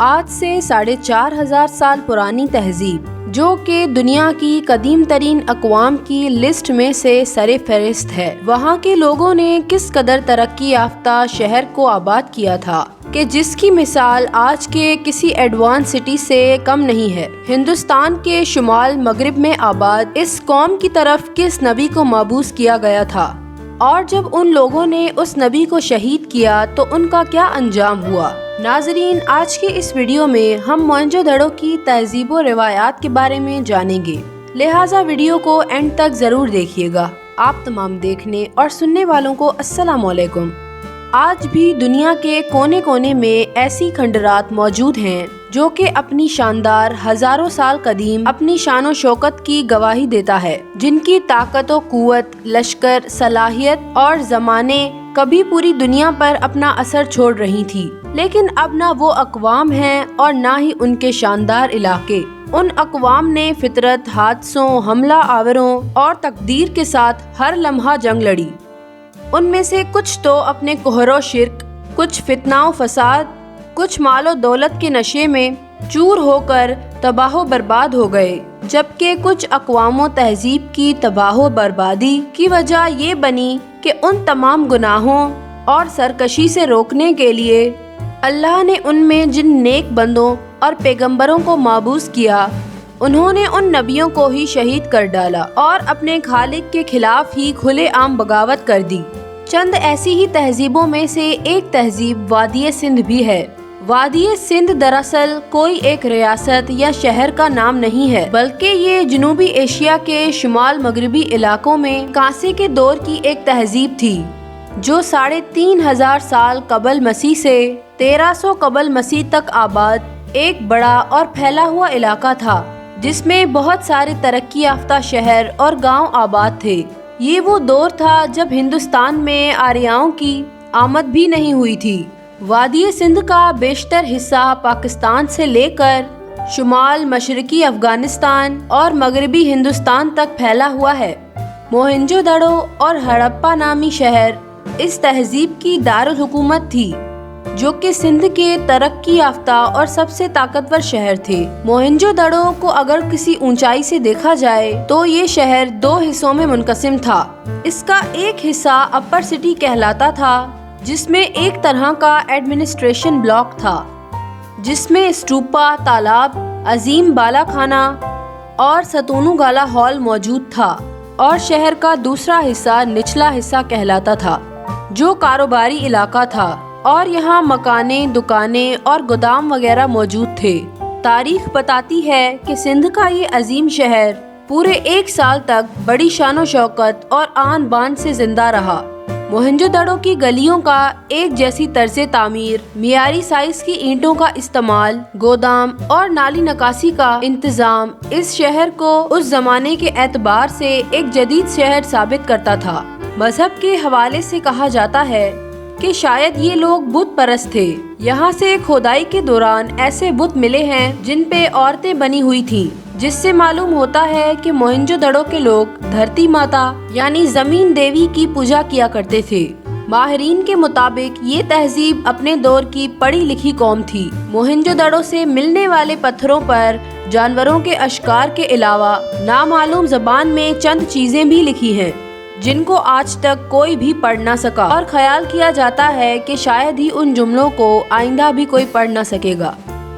آج سے 4,500 سال پرانی تہذیب جو کہ دنیا کی قدیم ترین اقوام کی لسٹ میں سے سر فہرست ہے، وہاں کے لوگوں نے کس قدر ترقی یافتہ شہر کو آباد کیا تھا کہ جس کی مثال آج کے کسی ایڈوانس سٹی سے کم نہیں ہے۔ ہندوستان کے شمال مغرب میں آباد اس قوم کی طرف کس نبی کو مبعوث کیا گیا تھا، اور جب ان لوگوں نے اس نبی کو شہید کیا تو ان کا کیا انجام ہوا۔ ناظرین، آج کے اس ویڈیو میں ہم موہنجو دڑو کی تہذیب و روایات کے بارے میں جانیں گے، لہٰذا ویڈیو کو اینڈ تک ضرور دیکھیے گا۔ آپ تمام دیکھنے اور سننے والوں کو السلام علیکم۔ آج بھی دنیا کے کونے کونے میں ایسی کھنڈرات موجود ہیں جو کہ اپنی شاندار ہزاروں سال قدیم اپنی شان و شوکت کی گواہی دیتا ہے، جن کی طاقت و قوت، لشکر، صلاحیت اور زمانے کبھی پوری دنیا پر اپنا اثر چھوڑ رہی تھی، لیکن اب نہ وہ اقوام ہیں اور نہ ہی ان کے شاندار علاقے۔ ان اقوام نے فطرت، حادثوں، حملہ آوروں اور تقدیر کے ساتھ ہر لمحہ جنگ لڑی۔ ان میں سے کچھ تو اپنے کفر و شرک، کچھ فتنہ و فساد، کچھ مال و دولت کے نشے میں چور ہو کر تباہ و برباد ہو گئے، جبکہ کچھ اقوام و تہذیب کی تباہ و بربادی کی وجہ یہ بنی کہ ان تمام گناہوں اور سرکشی سے روکنے کے لیے اللہ نے ان میں جن نیک بندوں اور پیغمبروں کو مبعوث کیا، انہوں نے ان نبیوں کو ہی شہید کر ڈالا اور اپنے خالق کے خلاف ہی کھلے عام بغاوت کر دی۔ چند ایسی ہی تہذیبوں میں سے ایک تہذیب وادی سندھ بھی ہے۔ وادی سندھ دراصل کوئی ایک ریاست یا شہر کا نام نہیں ہے، بلکہ یہ جنوبی ایشیا کے شمال مغربی علاقوں میں کانسے کے دور کی ایک تہذیب تھی جو 3,500 سال قبل مسیح سے 1300 قبل مسیح تک آباد ایک بڑا اور پھیلا ہوا علاقہ تھا، جس میں بہت سارے ترقی یافتہ شہر اور گاؤں آباد تھے۔ یہ وہ دور تھا جب ہندوستان میں آریاؤں کی آمد بھی نہیں ہوئی تھی۔ وادی سندھ کا بیشتر حصہ پاکستان سے لے کر شمال مشرقی افغانستان اور مغربی ہندوستان تک پھیلا ہوا ہے۔ موہنجو دڑو اور ہڑپا نامی شہر اس تہذیب کی دارالحکومت تھی، جو کہ سندھ کے ترقی یافتہ اور سب سے طاقتور شہر تھے۔ موہنجو دڑو کو اگر کسی اونچائی سے دیکھا جائے تو یہ شہر 2 حصوں میں منقسم تھا۔ اس کا ایک حصہ اپر سٹی کہلاتا تھا، جس میں ایک طرح کا ایڈمنسٹریشن بلاک تھا، جس میں اسٹوپا، تالاب، عظیم بالا خانہ اور ستونو گالا ہال موجود تھا، اور شہر کا دوسرا حصہ نچلا حصہ کہلاتا تھا، جو کاروباری علاقہ تھا، اور یہاں مکانیں، دکانیں اور گودام وغیرہ موجود تھے۔ تاریخ بتاتی ہے کہ سندھ کا یہ عظیم شہر پورے 1 سال تک بڑی شان و شوکت اور آن بان سے زندہ رہا۔ موہنجو دڑو کی گلیوں کا ایک جیسی طرز تعمیر، معیاری سائز کی اینٹوں کا استعمال، گودام اور نالی نکاسی کا انتظام اس شہر کو اس زمانے کے اعتبار سے ایک جدید شہر ثابت کرتا تھا۔ مذہب کے حوالے سے کہا جاتا ہے کہ شاید یہ لوگ بت پرست تھے۔ یہاں سے کھودائی کے دوران ایسے بت ملے ہیں جن پہ عورتیں بنی ہوئی تھیں، جس سے معلوم ہوتا ہے کہ موہنجو دڑو کے لوگ دھرتی ماتا یعنی زمین دیوی کی پوجا کیا کرتے تھے۔ ماہرین کے مطابق یہ تہذیب اپنے دور کی پڑھی لکھی قوم تھی۔ موہنجو دڑو سے ملنے والے پتھروں پر جانوروں کے اشکار کے علاوہ نامعلوم زبان میں چند چیزیں بھی لکھی ہیں، جن کو آج تک کوئی بھی پڑھ نہ سکا، اور خیال کیا جاتا ہے کہ شاید ہی ان جملوں کو آئندہ بھی کوئی پڑھ نہ سکے گا۔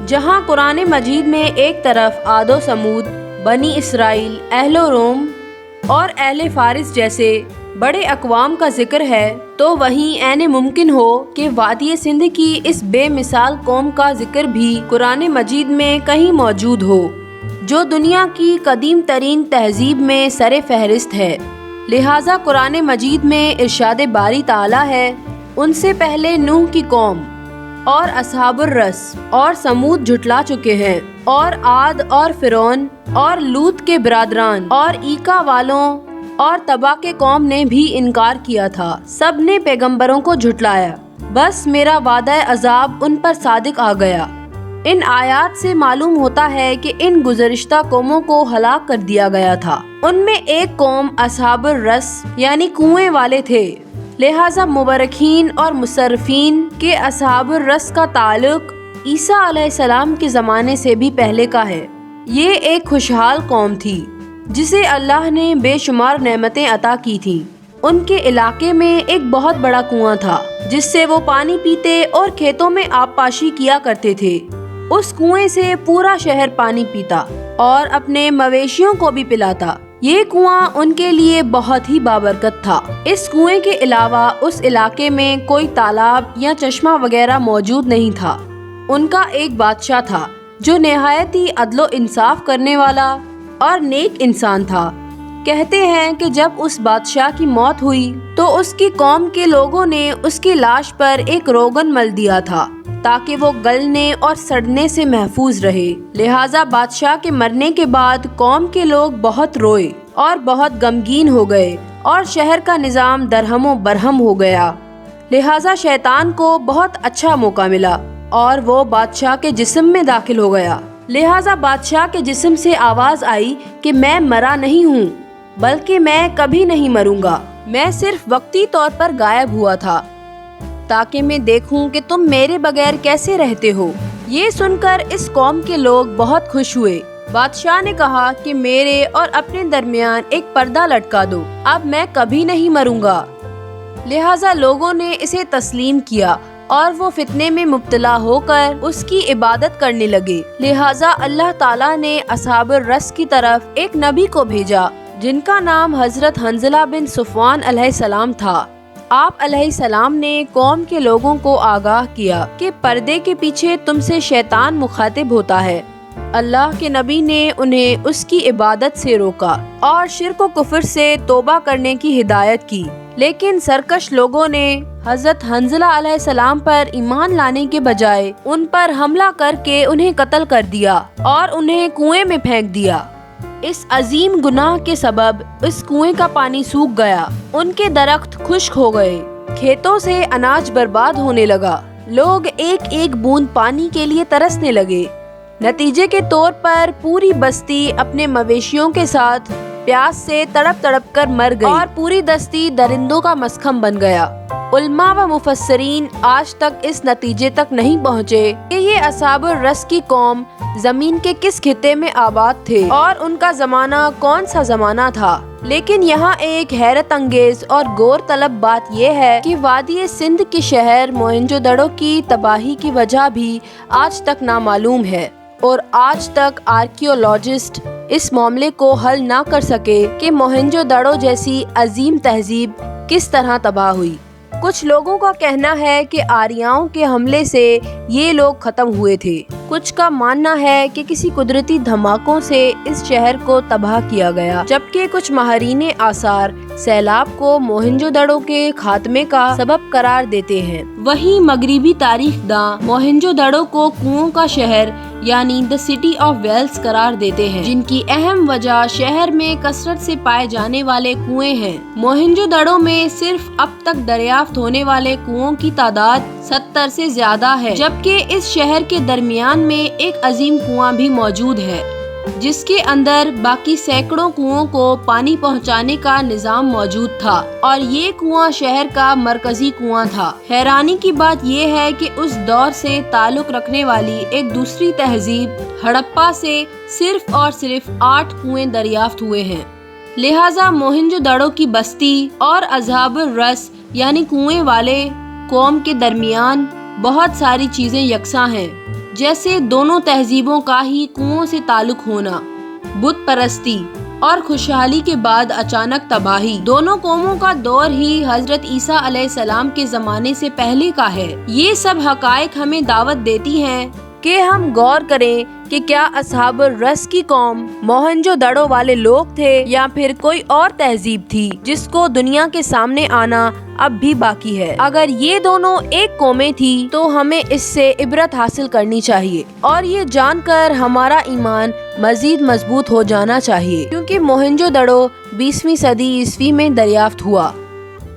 جہاں قرآن مجید میں ایک طرف عاد و سمود، بنی اسرائیل، اہل روم اور اہل فارس جیسے بڑے اقوام کا ذکر ہے، تو وہیں عین ممکن ہو کہ وادی سندھ کی اس بے مثال قوم کا ذکر بھی قرآن مجید میں کہیں موجود ہو، جو دنیا کی قدیم ترین تہذیب میں سر فہرست ہے۔ لہٰذا قرآن مجید میں ارشاد باری تعالیٰ ہے، ان سے پہلے نوح کی قوم اور اصحاب الرس اور سمود جھٹلا چکے ہیں، اور عاد اور فرعون اور لوط کے برادران اور ایکا والوں اور تبا کے قوم نے بھی انکار کیا تھا۔ سب نے پیغمبروں کو جھٹلایا، بس میرا وعدہ عذاب ان پر صادق آ گیا۔ ان آیات سے معلوم ہوتا ہے کہ ان گزشتہ قوموں کو ہلاک کر دیا گیا تھا۔ ان میں ایک قوم اصحاب الرس یعنی کنویں والے تھے، لہٰذا مبرخین اور مصرفین کے اصحاب الرس کا تعلق عیسیٰ علیہ السلام کے زمانے سے بھی پہلے کا ہے۔ یہ ایک خوشحال قوم تھی جسے اللہ نے بے شمار نعمتیں عطا کی تھیں۔ ان کے علاقے میں ایک بہت بڑا کنواں تھا جس سے وہ پانی پیتے اور کھیتوں میں آب پاشی کیا کرتے تھے۔ اس کنویں سے پورا شہر پانی پیتا اور اپنے مویشیوں کو بھی پلاتا۔ یہ کنواں ان کے لیے بہت ہی بابرکت تھا۔ اس کنویں کے علاوہ اس علاقے میں کوئی تالاب یا چشمہ وغیرہ موجود نہیں تھا۔ ان کا ایک بادشاہ تھا جو نہایت ہی عدل و انصاف کرنے والا اور نیک انسان تھا۔ کہتے ہیں کہ جب اس بادشاہ کی موت ہوئی تو اس کی قوم کے لوگوں نے اس کی لاش پر ایک روغن مل دیا تھا تاکہ وہ گلنے اور سڑنے سے محفوظ رہے۔ لہٰذا بادشاہ کے مرنے کے بعد قوم کے لوگ بہت روئے اور بہت غمگین ہو گئے اور شہر کا نظام درہم و برہم ہو گیا۔ لہٰذا شیطان کو بہت اچھا موقع ملا اور وہ بادشاہ کے جسم میں داخل ہو گیا۔ لہٰذا بادشاہ کے جسم سے آواز آئی کہ میں مرا نہیں ہوں بلکہ میں کبھی نہیں مروں گا، میں صرف وقتی طور پر غائب ہوا تھا تاکہ میں دیکھوں کہ تم میرے بغیر کیسے رہتے ہو۔ یہ سن کر اس قوم کے لوگ بہت خوش ہوئے۔ بادشاہ نے کہا کہ میرے اور اپنے درمیان ایک پردہ لٹکا دو، اب میں کبھی نہیں مروں گا۔ لہٰذا لوگوں نے اسے تسلیم کیا اور وہ فتنے میں مبتلا ہو کر اس کی عبادت کرنے لگے۔ لہٰذا اللہ تعالیٰ نے اصحاب الرس کی طرف ایک نبی کو بھیجا جن کا نام حضرت حنظلہ بن صفوان علیہ السلام تھا۔ آپ علیہ السلام نے قوم کے لوگوں کو آگاہ کیا کہ پردے کے پیچھے تم سے شیطان مخاطب ہوتا ہے۔ اللہ کے نبی نے انہیں اس کی عبادت سے روکا اور شرک و کفر سے توبہ کرنے کی ہدایت کی، لیکن سرکش لوگوں نے حضرت حنظلہ علیہ السلام پر ایمان لانے کے بجائے ان پر حملہ کر کے انہیں قتل کر دیا اور انہیں کنویں میں پھینک دیا۔ اس عظیم گناہ کے سبب اس کنویں کا پانی سوکھ گیا، ان کے درخت خشک ہو گئے، کھیتوں سے اناج برباد ہونے لگا، لوگ ایک ایک بوند پانی کے لیے ترسنے لگے۔ نتیجے کے طور پر پوری بستی اپنے مویشیوں کے ساتھ پیاس سے تڑپ تڑپ کر مر گئی اور پوری دستی درندوں کا مسکن بن گیا۔ علماء و مفسرین آج تک اس نتیجے تک نہیں پہنچے کہ یہ اصحاب الرس کی قوم زمین کے کس خطے میں آباد تھے اور ان کا زمانہ کون سا زمانہ تھا، لیکن یہاں ایک حیرت انگیز اور غور طلب بات یہ ہے کہ وادی سندھ کے شہر موہنجو دڑو کی تباہی کی وجہ بھی آج تک نامعلوم ہے اور آج تک آرکیولوجسٹ اس معاملے کو حل نہ کر سکے کہ موہنجو دڑو جیسی عظیم تہذیب کس طرح تباہ ہوئی۔ کچھ لوگوں کا کہنا ہے کہ آریاؤں کے حملے سے یہ لوگ ختم ہوئے تھے، کچھ کا ماننا ہے کہ کسی قدرتی دھماکوں سے اس شہر کو تباہ کیا گیا، جبکہ کچھ ماہرین آثار سیلاب کو موہنجو دڑو کے خاتمے کا سبب قرار دیتے ہیں۔ وہیں مغربی تاریخ داں موہنجو دڑو کو کنوؤں کا شہر یعنی دی سٹی آف ویلز قرار دیتے ہیں، جن کی اہم وجہ شہر میں کثرت سے پائے جانے والے کنویں ہیں۔ موہنجو دڑو میں صرف اب تک دریافت ہونے والے کنوؤں کی تعداد 70 سے زیادہ ہے، جبکہ اس شہر کے درمیان میں ایک عظیم کنواں بھی موجود ہے جس کے اندر باقی سینکڑوں کنوؤں کو پانی پہنچانے کا نظام موجود تھا اور یہ کنواں شہر کا مرکزی کنواں تھا۔ حیرانی کی بات یہ ہے کہ اس دور سے تعلق رکھنے والی ایک دوسری تہذیب ہڑپا سے صرف اور صرف 8 کنویں دریافت ہوئے ہیں۔ لہٰذا موہنجو دڑو کی بستی اور اصحاب الرس یعنی کنویں والے قوم کے درمیان بہت ساری چیزیں یکساں ہیں، جیسے دونوں تہذیبوں کا ہی کنووں سے تعلق ہونا، بت پرستی اور خوشحالی کے بعد اچانک تباہی۔ دونوں قوموں کا دور ہی حضرت عیسیٰ علیہ السلام کے زمانے سے پہلے کا ہے۔ یہ سب حقائق ہمیں دعوت دیتی ہیں کہ ہم غور کریں کہ کیا اصحاب الرس کی قوم موہنجو دڑو والے لوگ تھے یا پھر کوئی اور تہذیب تھی جس کو دنیا کے سامنے آنا اب بھی باقی ہے۔ اگر یہ دونوں ایک قومیں تھی تو ہمیں اس سے عبرت حاصل کرنی چاہیے اور یہ جان کر ہمارا ایمان مزید مضبوط ہو جانا چاہیے، کیونکہ موہنجو دڑو 20ویں صدی عیسوی میں دریافت ہوا،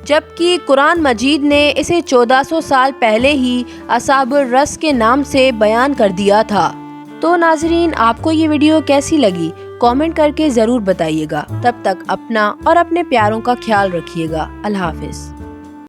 جبکہ قرآن مجید نے اسے 1400 سال پہلے ہی اصحاب الرس کے نام سے بیان کر دیا تھا۔ تو ناظرین، آپ کو یہ ویڈیو کیسی لگی؟ کامنٹ کر کے ضرور بتائیے گا۔ تب تک اپنا اور اپنے پیاروں کا خیال رکھیے گا۔ اللہ حافظ۔